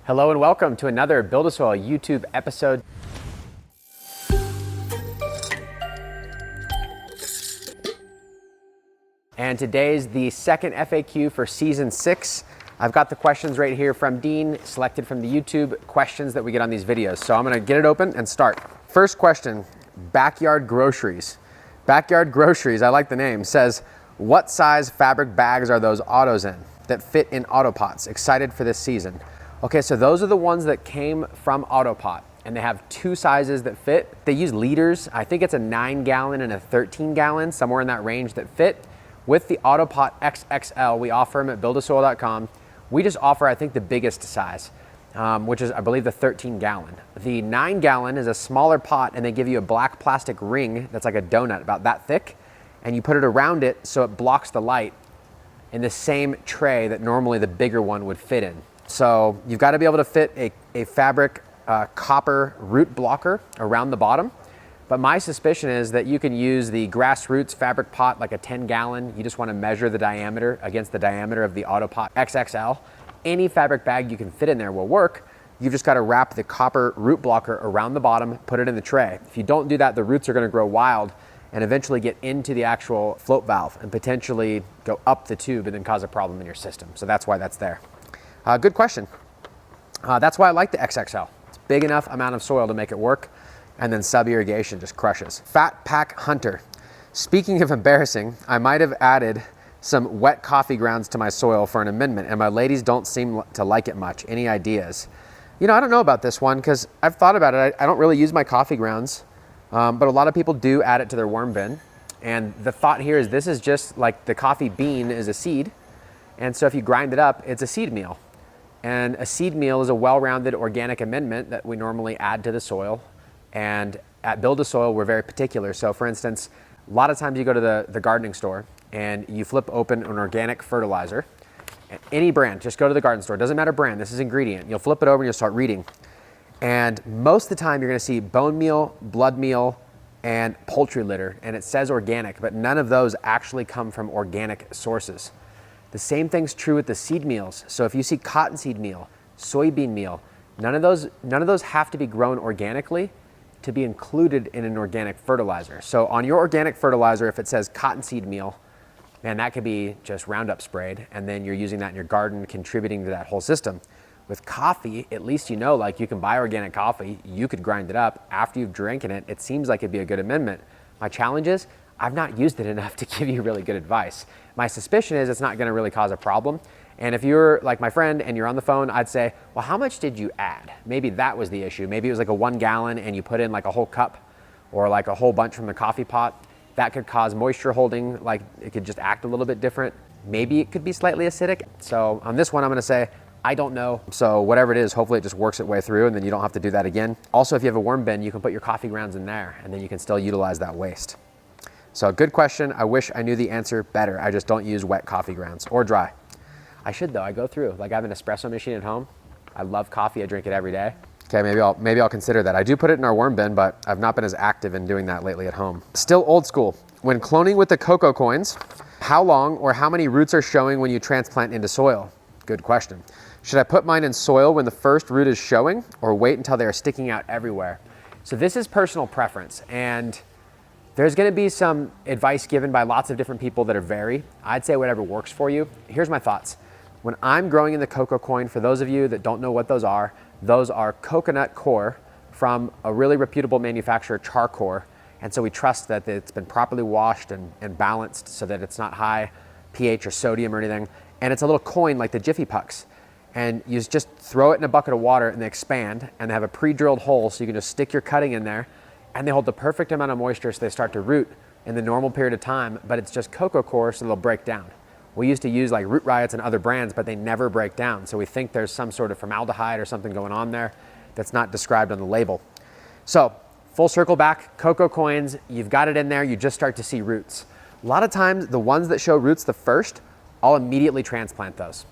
Hello and welcome to another Build a Soil YouTube episode. And today's the second FAQ for season 6. I've got the questions right here from Dean, selected from the YouTube questions that we get on these videos. So I'm gonna get it open and start. First question, Backyard Groceries. Backyard Groceries, I like the name, says, what size fabric bags are those autos in that fit in Autopots? Excited for this season. Okay, so those are the ones that came from Autopot, and they have two sizes that fit. They use liters. I think it's a 9-gallon and a 13-gallon, somewhere in that range that fit. With the Autopot XXL, we offer them at buildasoil.com. We just offer, I think, the biggest size, which is, I believe, the 13-gallon. The 9-gallon is a smaller pot, and they give you a black plastic ring that's like a donut, about that thick, and you put it around it so it blocks the light in the same tray that normally the bigger one would fit in. So you've got to be able to fit a fabric copper root blocker around the bottom. But my suspicion is that you can use the Grassroots fabric pot, like a 10-gallon. You just want to measure the diameter against the diameter of the Autopot XXL. Any fabric bag you can fit in there will work. You've just got to wrap the copper root blocker around the bottom, put it in the tray. If you don't do that, the roots are going to grow wild and eventually get into the actual float valve and potentially go up the tube and then cause a problem in your system. So that's why that's there. Good question. That's why I like the XXL. It's big enough amount of soil to make it work, and then sub-irrigation just crushes. Fat Pack Hunter. Speaking of embarrassing, I might have added some wet coffee grounds to my soil for an amendment, and my ladies don't seem to like it much. Any ideas? You know, I don't know about this one because I've thought about it. I don't really use my coffee grounds, but a lot of people do add it to their worm bin. And the thought here is this is just like the coffee bean is a seed, and so if you grind it up, it's a seed meal. And a seed meal is a well-rounded organic amendment that we normally add to the soil. And at Build a Soil, we're very particular. So for instance, a lot of times you go to the gardening store and you flip open an organic fertilizer, any brand, just go to the garden store, doesn't matter brand, this is ingredient. You'll flip it over and you'll start reading. And most of the time you're gonna see bone meal, blood meal, and poultry litter, and it says organic, but none of those actually come from organic sources. The same thing's true with the seed meals. So if you see cottonseed meal, soybean meal, none of those have to be grown organically to be included in an organic fertilizer. So on your organic fertilizer, if it says cottonseed meal, and that could be just Roundup sprayed, and then you're using that in your garden, contributing to that whole system. With coffee, at least you know, like you can buy organic coffee, you could grind it up. After you've drinking it, it seems like it'd be a good amendment. My challenge is, I've not used it enough to give you really good advice. My suspicion is it's not gonna really cause a problem. And if you're like my friend and you're on the phone, I'd say, well, how much did you add? Maybe that was the issue. Maybe it was like a 1 gallon and you put in like a whole cup or like a whole bunch from the coffee pot. That could cause moisture holding, like it could just act a little bit different. Maybe it could be slightly acidic. So on this one, I'm gonna say, I don't know. So whatever it is, hopefully it just works its way through and then you don't have to do that again. Also, if you have a worm bin, you can put your coffee grounds in there and then you can still utilize that waste. So good question. I wish I knew the answer better. I just don't use wet coffee grounds or dry. I should though, I go through. Like I have an espresso machine at home. I love coffee, I drink it every day. Okay, maybe I'll consider that. I do put it in our worm bin, but I've not been as active in doing that lately at home. Still old school. When cloning with the cocoa coins, how long or how many roots are showing when you transplant into soil? Good question. Should I put mine in soil when the first root is showing or wait until they are sticking out everywhere? So this is personal preference, and there's gonna be some advice given by lots of different people that are vary. I'd say whatever works for you. Here's my thoughts. When I'm growing in the cocoa coin, for those of you that don't know what those are coconut coir from a really reputable manufacturer, Char-Coir. And so we trust that it's been properly washed and balanced so that it's not high pH or sodium or anything. And it's a little coin like the Jiffy Pucks. And you just throw it in a bucket of water and they expand, and they have a pre-drilled hole so you can just stick your cutting in there, and they hold the perfect amount of moisture so they start to root in the normal period of time, but it's just cocoa coir so they'll break down. We used to use like Root Riots and other brands, but they never break down. So we think there's some sort of formaldehyde or something going on there that's not described on the label. So full circle back, cocoa coins, you've got it in there, you just start to see roots. A lot of times the ones that show roots the first, I'll immediately transplant those.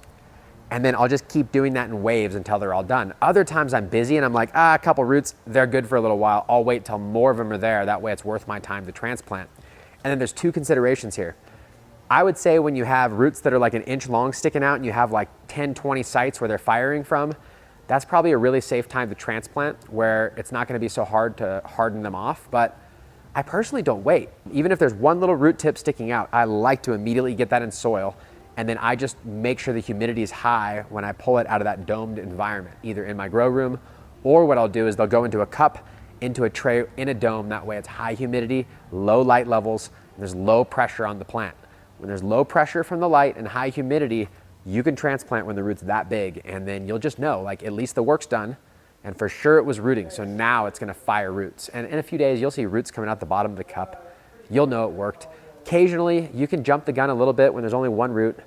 And then I'll just keep doing that in waves until they're all done. Other times I'm busy and I'm like, a couple roots, they're good for a little while. I'll wait till more of them are there. That way it's worth my time to transplant. And then there's two considerations here. I would say when you have roots that are like an inch long sticking out and you have like 10, 20 sites where they're firing from, that's probably a really safe time to transplant where it's not gonna be so hard to harden them off. But I personally don't wait. Even if there's one little root tip sticking out, I like to immediately get that in soil, and then I just make sure the humidity is high when I pull it out of that domed environment, either in my grow room, or what I'll do is they'll go into a cup, into a tray, in a dome. That way it's high humidity, low light levels, and there's low pressure on the plant. When there's low pressure from the light and high humidity, you can transplant when the root's that big, and then you'll just know, like, at least the work's done, and for sure it was rooting, so now it's gonna fire roots. And in a few days, you'll see roots coming out the bottom of the cup. You'll know it worked. Occasionally, you can jump the gun a little bit when there's only one root,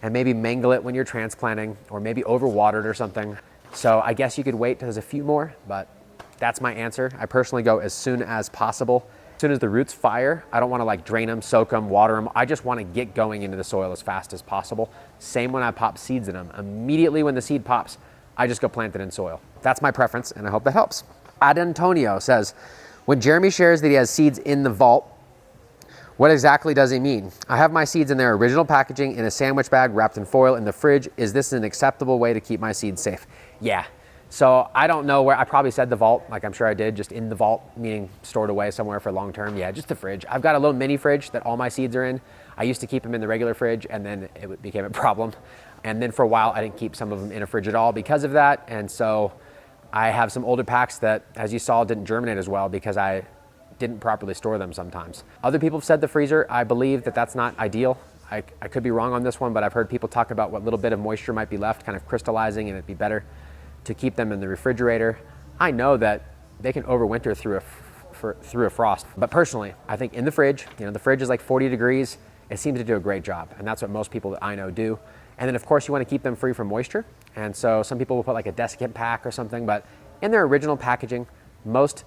and maybe mangle it when you're transplanting, or maybe overwater it or something. So I guess you could wait till there's a few more, but that's my answer. I personally go as soon as possible. As soon as the roots fire, I don't wanna like drain them, soak them, water them. I just wanna get going into the soil as fast as possible. Same when I pop seeds in them. Immediately when the seed pops, I just go plant it in soil. That's my preference, and I hope that helps. Ad Antonio says, when Jeremy shares that he has seeds in the vault, what exactly does he mean? I have my seeds in their original packaging in a sandwich bag wrapped in foil in the fridge. Is this an acceptable way to keep my seeds safe? Yeah. So I don't know where, I probably said the vault, like I'm sure I did, just in the vault, meaning stored away somewhere for long term. Yeah, just the fridge. I've got a little mini fridge that all my seeds are in. I used to keep them in the regular fridge, and then it became a problem. And then for a while, I didn't keep some of them in a fridge at all because of that. And so I have some older packs that, as you saw, didn't germinate as well because I didn't properly store them sometimes. Other people have said the freezer. I believe that that's not ideal. I could be wrong on this one, but I've heard people talk about what little bit of moisture might be left kind of crystallizing, and it'd be better to keep them in the refrigerator. I know that they can overwinter through a frost, but personally, I think in the fridge, the fridge is like 40 degrees. It seems to do a great job, and that's what most people that I know do. And then of course you want to keep them free from moisture. And so some people will put like a desiccant pack or something, but in their original packaging, most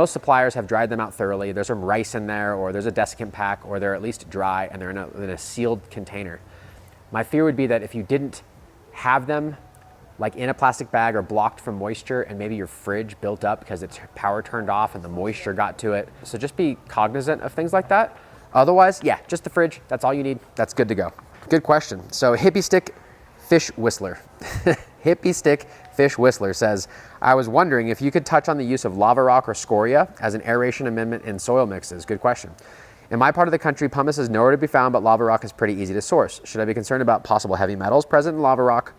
suppliers have dried them out thoroughly. There's some rice in there, or there's a desiccant pack, or they're at least dry and they're in a sealed container. My fear would be that if you didn't have them like in a plastic bag or blocked from moisture, and maybe your fridge built up because its power turned off and the moisture got to it. So just be cognizant of things like that. Otherwise, yeah, just the fridge, that's all you need. That's good to go. Good question. So Hippie Stick Fish Whistler. Hippie Stick Fish Whistler says, I was wondering if you could touch on the use of lava rock or scoria as an aeration amendment in soil mixes. Good question. In my part of the country, pumice is nowhere to be found, but lava rock is pretty easy to source. Should I be concerned about possible heavy metals present in lava rock,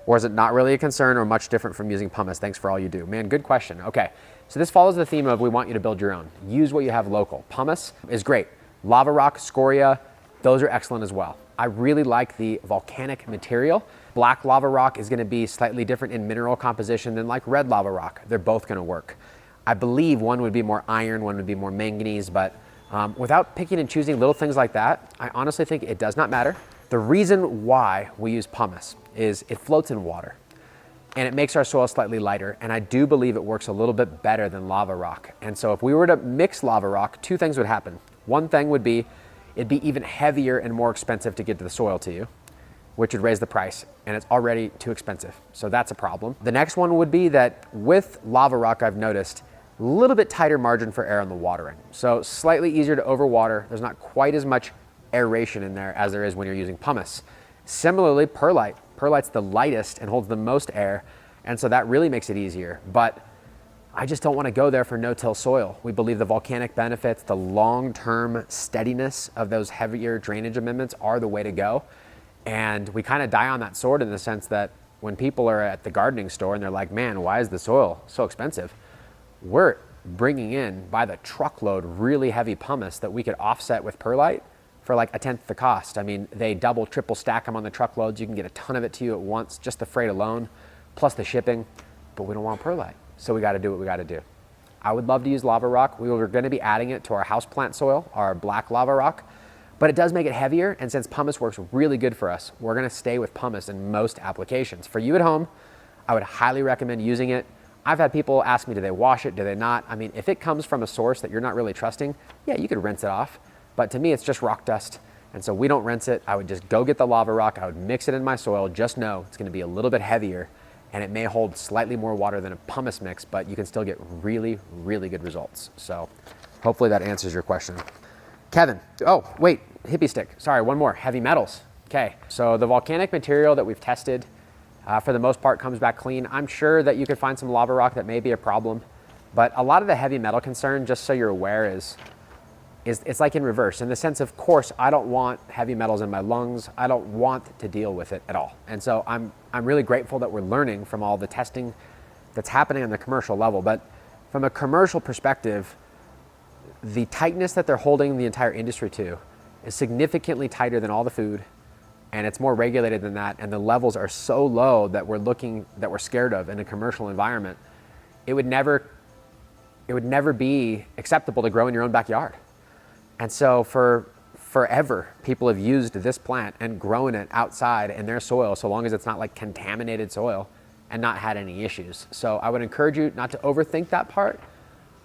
or is it not really a concern or much different from using pumice? Thanks for all you do. Man, good question. Okay, so this follows the theme of we want you to build your own. Use what you have local. Pumice is great. Lava rock, scoria, those are excellent as well. I really like the volcanic material. Black lava rock is gonna be slightly different in mineral composition than like red lava rock. They're both gonna work. I believe one would be more iron, one would be more manganese, but without picking and choosing little things like that, I honestly think it does not matter. The reason why we use pumice is it floats in water and it makes our soil slightly lighter, and I do believe it works a little bit better than lava rock. And so if we were to mix lava rock, two things would happen. One thing would be it'd be even heavier and more expensive to get to the soil to you, which would raise the price, and it's already too expensive. So that's a problem. The next one would be that with lava rock, I've noticed a little bit tighter margin for air on the watering. So slightly easier to overwater. There's not quite as much aeration in there as there is when you're using pumice. Similarly, perlite. Perlite's the lightest and holds the most air, and so that really makes it easier. But I just don't want to go there for no-till soil. We believe the volcanic benefits, the long-term steadiness of those heavier drainage amendments are the way to go. And we kind of die on that sword in the sense that when people are at the gardening store and they're like, man, why is the soil so expensive? We're bringing in by the truckload really heavy pumice that we could offset with perlite for like 1/10 the cost. I mean, they double, triple stack them on the truckloads. You can get a ton of it to you at once, just the freight alone, plus the shipping, but we don't want perlite. So we gotta do what we gotta do. I would love to use lava rock. We were gonna be adding it to our houseplant soil, our black lava rock, but it does make it heavier, and since pumice works really good for us, we're gonna stay with pumice in most applications. For you at home, I would highly recommend using it. I've had people ask me, do they wash it, do they not? I mean, if it comes from a source that you're not really trusting, yeah, you could rinse it off. But to me, it's just rock dust. And so we don't rinse it. I would just go get the lava rock. I would mix it in my soil. Just know it's gonna be a little bit heavier, and it may hold slightly more water than a pumice mix, but you can still get really, really good results. So hopefully that answers your question. Kevin, oh, wait, Hippie Stick. Sorry, one more, heavy metals. Okay, so the volcanic material that we've tested For the most part, comes back clean. I'm sure that you could find some lava rock that may be a problem, but a lot of the heavy metal concern, just so you're aware, is it's like in reverse, in the sense of course, I don't want heavy metals in my lungs. I don't want to deal with it at all. And so I'm really grateful that we're learning from all the testing that's happening on the commercial level. But from a commercial perspective, the tightness that they're holding the entire industry to is significantly tighter than all the food, and it's more regulated than that, and the levels are so low that we're scared of in a commercial environment. It would never be acceptable to grow in your own backyard. And so for forever, people have used this plant and grown it outside in their soil, so long as it's not like contaminated soil, and not had any issues. So I would encourage you not to overthink that part.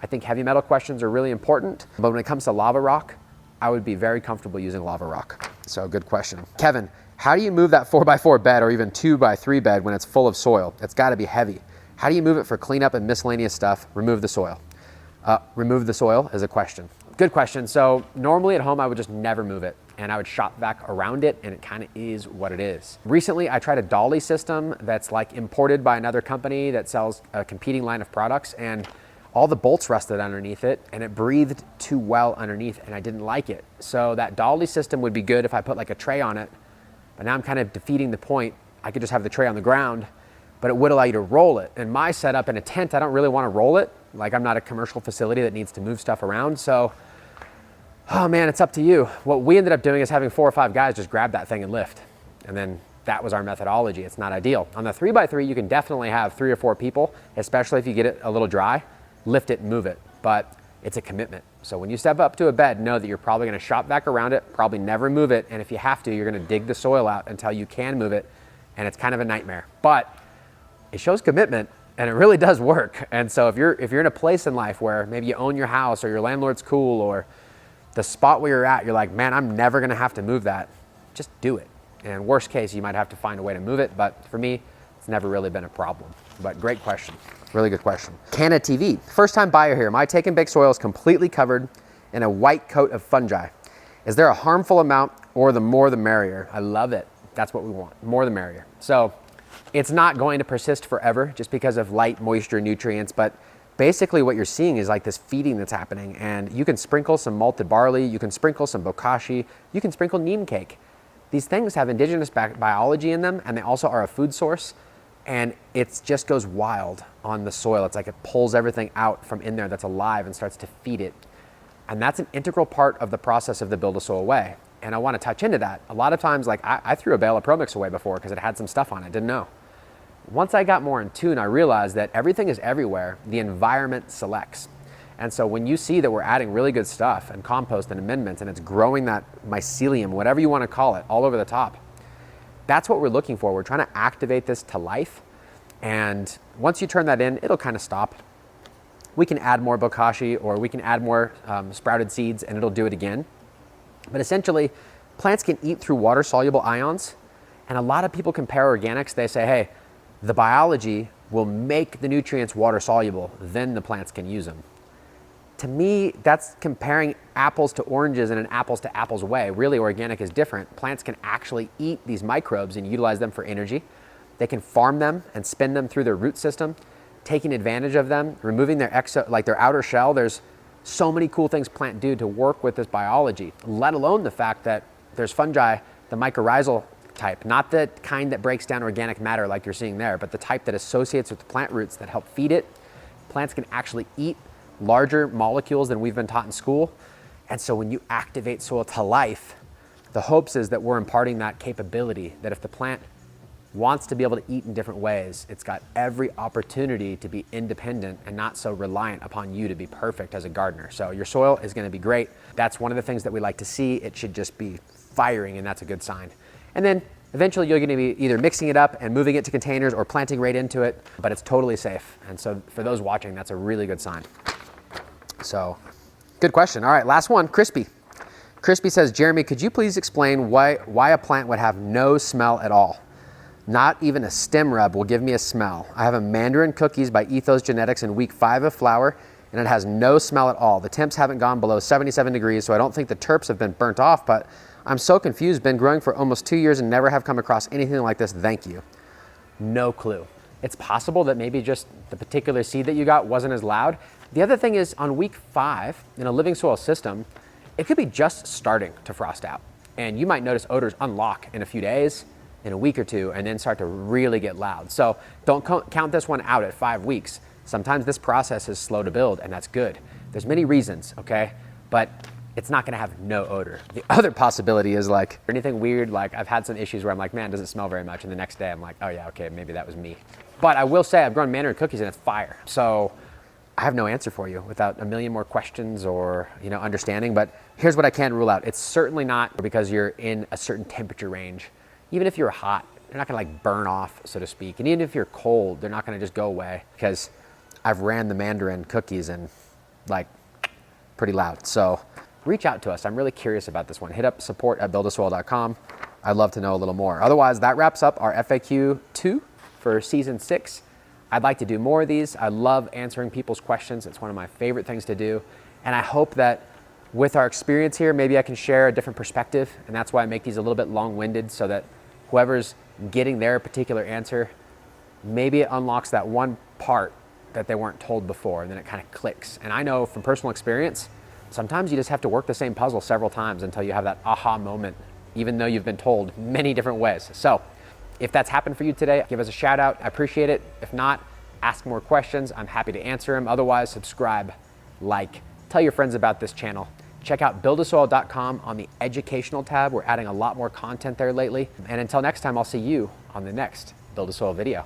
I think heavy metal questions are really important, but when it comes to lava rock, I would be very comfortable using lava rock. So good question. Kevin, how do you move that 4x4 bed or even 2x3 bed when it's full of soil? It's gotta be heavy. How do you move it for cleanup and miscellaneous stuff? Remove the soil. Remove the soil is a question. Good question. So normally at home, I would just never move it and I would shop vac around it, and it kind of is what it is. Recently, I tried a dolly system that's like imported by another company that sells a competing line of products, and all the bolts rusted underneath it and it breathed too well underneath, and I didn't like it. So that dolly system would be good if I put like a tray on it, but now I'm kind of defeating the point. I could just have the tray on the ground, but it would allow you to roll it. In my setup in a tent, I don't really want to roll it. Like, I'm not a commercial facility that needs to move stuff around. So, oh man, it's up to you. What we ended up doing is having 4 or 5 guys just grab that thing and lift. And then that was our methodology. It's not ideal. On the 3x3, you can definitely have 3 or 4 people, especially if you get it a little dry, lift it and move it. But it's a commitment. So when you step up to a bed, know that you're probably gonna shop vac around it, probably never move it. And if you have to, you're gonna dig the soil out until you can move it. And it's kind of a nightmare. But it shows commitment, and it really does work. And so if you're in a place in life where maybe you own your house or your landlord's cool, or the spot where you're at, you're like, man, I'm never gonna have to move that, just do it. And worst case, you might have to find a way to move it, but for me, it's never really been a problem. But great question, really good question. Canna TV, first time buyer here. My take and bake soil is completely covered in a white coat of fungi. Is there a harmful amount, or the more the merrier? I love it, that's what we want, more the merrier. So it's not going to persist forever just because of light, moisture, nutrients, but basically what you're seeing is like this feeding that's happening, and you can sprinkle some malted barley, you can sprinkle some bokashi, you can sprinkle neem cake. These things have indigenous biology in them, and they also are a food source, and it just goes wild on the soil. It's like it pulls everything out from in there that's alive and starts to feed it. And that's an integral part of the process of the Build a Soil Way. And I want to touch into that. A lot of times, like I threw a bale of ProMix away before because it had some stuff on it, didn't know. Once I got more in tune, I realized that everything is everywhere. The environment selects. And so when you see that we're adding really good stuff and compost and amendments, and it's growing that mycelium, whatever you want to call it, all over the top, that's what we're looking for. We're trying to activate this to life. And once you turn that in, it'll kind of stop. We can add more bokashi, or we can add more sprouted seeds, and it'll do it again. But essentially, plants can eat through water-soluble ions. And a lot of people compare organics. They say, hey, the biology will make the nutrients water soluble, then the plants can use them. To me, that's comparing apples to oranges in an apples to apples way. Really, organic is different. Plants can actually eat these microbes and utilize them for energy. They can farm them and spin them through their root system, taking advantage of them, removing their their outer shell. There's so many cool things plants do to work with this biology, let alone the fact that there's fungi, the mycorrhizal type, not the kind that breaks down organic matter like you're seeing there, but the type that associates with the plant roots that help feed it. Plants can actually eat larger molecules than we've been taught in school. And so when you activate soil to life, the hopes is that we're imparting that capability, that if the plant wants to be able to eat in different ways, it's got every opportunity to be independent and not so reliant upon you to be perfect as a gardener. So your soil is going to be great. That's one of the things that we like to see. It should just be firing, and that's a good sign. And then eventually you're going to be either mixing it up and moving it to containers or planting right into it, but it's totally safe. And so for those watching, that's a really good sign. So good question. All right, last one, Crispy. Crispy says, Jeremy, could you please explain why a plant would have no smell at all? Not even a stem rub will give me a smell. I have a Mandarin Cookies by Ethos Genetics in week 5 of flower, and it has no smell at all. The temps haven't gone below 77 degrees, so I don't think the terps have been burnt off, but I'm so confused. Been growing for almost 2 years and never have come across anything like this. Thank you. no clue. It's possible that maybe just the particular seed that you got wasn't as loud. The other thing is on week 5 in a living soil system, it could be just starting to frost out. And you might notice odors unlock in a few days, in a week or two, and then start to really get loud. So don't count this one out at 5 weeks. Sometimes this process is slow to build, and that's good. There's many reasons, okay? But it's not gonna have no odor. The other possibility is like anything weird, like I've had some issues where I'm like, man, it doesn't smell very much. And the next day I'm like, oh yeah, okay, maybe that was me. But I will say I've grown mandarin cookies and it's fire. So I have no answer for you without a million more questions or understanding. But here's what I can rule out. It's certainly not because you're in a certain temperature range. Even if you're hot, they're not gonna like burn off, so to speak. And even if you're cold, they're not gonna just go away, because I've ran the mandarin cookies and like pretty loud. So reach out to us. I'm really curious about this one. Hit up support@buildasoil.com. I'd love to know a little more. Otherwise, that wraps up our FAQ 2 for season 6. I'd like to do more of these. I love answering people's questions. It's one of my favorite things to do. And I hope that with our experience here, maybe I can share a different perspective. And that's why I make these a little bit long-winded, so that whoever's getting their particular answer, maybe it unlocks that one part that they weren't told before, and then it kind of clicks. And I know from personal experience, sometimes you just have to work the same puzzle several times until you have that aha moment, even though you've been told many different ways. So if that's happened for you today, give us a shout out. I appreciate it. If not, ask more questions. I'm happy to answer them. Otherwise, subscribe, like, tell your friends about this channel. Check out buildasoil.com on the educational tab. We're adding a lot more content there lately. And until next time, I'll see you on the next Build a Soil video.